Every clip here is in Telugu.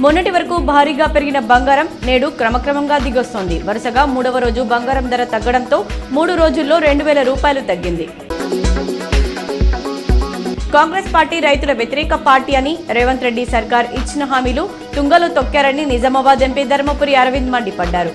మొన్నటి వరకు భారీగా పెరిగిన బంగారం నేడు క్రమక్రమంగా దిగొస్తోంది. వరుసగా 3వ రోజు బంగారం ధర తగ్గడంతో 3 రోజుల్లో 2000 రూపాయలు తగ్గింది. కాంగ్రెస్ పార్టీ రైతుల వ్యతిరేక పార్టీ అని రేవంత్ రెడ్డి సర్కార్ ఇచ్చిన హామీలు తుంగలో తొక్కారని నిజామాబాద్ ఎంపీ ధర్మపురి అరవింద్ మండిపడ్డారు.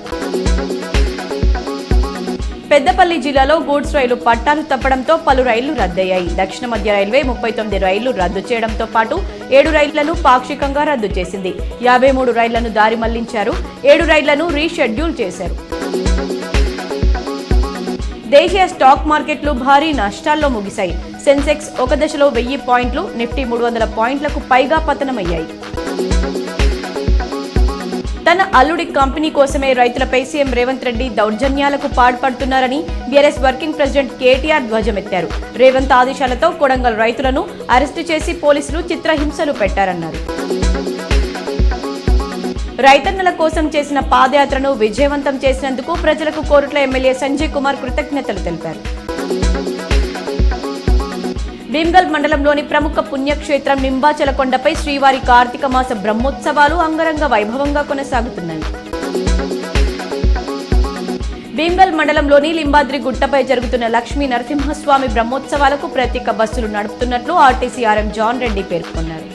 పెద్దపల్లి జిల్లాలో గూడ్స్ రైలు పట్టాలు తప్పడంతో పలు రైళ్లు రద్దయ్యాయి. దక్షిణ మధ్య రైల్వే 39 రైళ్లు రద్దు చేయడంతో పాటు 7 రైళ్లను పాక్షికంగా రద్దు చేసింది. 53 రైళ్లను దారి మళ్లించారు. 7 రైళ్లను రీషెడ్యూల్ చేశారు. దేశీయ స్టాక్ మార్కెట్లు భారీ నష్టాల్లో ముగిశాయి. సెన్సెక్స్ ఒక దశలో 1000 పాయింట్లు, నిఫ్టీ 300 పాయింట్లకు పైగా పతనమయ్యాయి. తన అల్లుడి కంపెనీ కోసమే రైతులపై సీఎం రేవంత్ రెడ్డి దౌర్జన్యాలకు పాల్పడుతున్నారని బీఆర్ఎస్ వర్కింగ్ ప్రెసిడెంట్ కేటీఆర్ ధ్వజమెత్తారు. రేవంత్ ఆదేశాలతో కొడంగల్ రైతులను అరెస్టు చేసి పోలీసులు చిత్రహింసలు పెట్టారన్నారు. రైతన్నల కోసం చేసిన పాదయాత్రను విజయవంతం చేసినందుకు ప్రజలకు కోరుట్ల ఎమ్మెల్యే సంజయ్ కుమార్ కృతజ్ఞతలు తెలిపారు. భీమ్గల్ మండలంలోని ప్రముఖ పుణ్యక్షేత్రం నింబాచలకొండపై శ్రీవారి కార్తీక మాస బ్రహ్మోత్సవాలు అంగరంగ వైభవంగా కొనసాగుతున్నాయి. భీమ్గల్ మండలంలోని లింబాద్రి గుట్టపై జరుగుతున్న లక్ష్మీ నరసింహస్వామి బ్రహ్మోత్సవాలకు ప్రత్యేక బస్సులు నడుపుతున్నట్లు ఆర్టీసీ ఆర్ఎం జాన్ రెడ్డి పేర్కొన్నారు.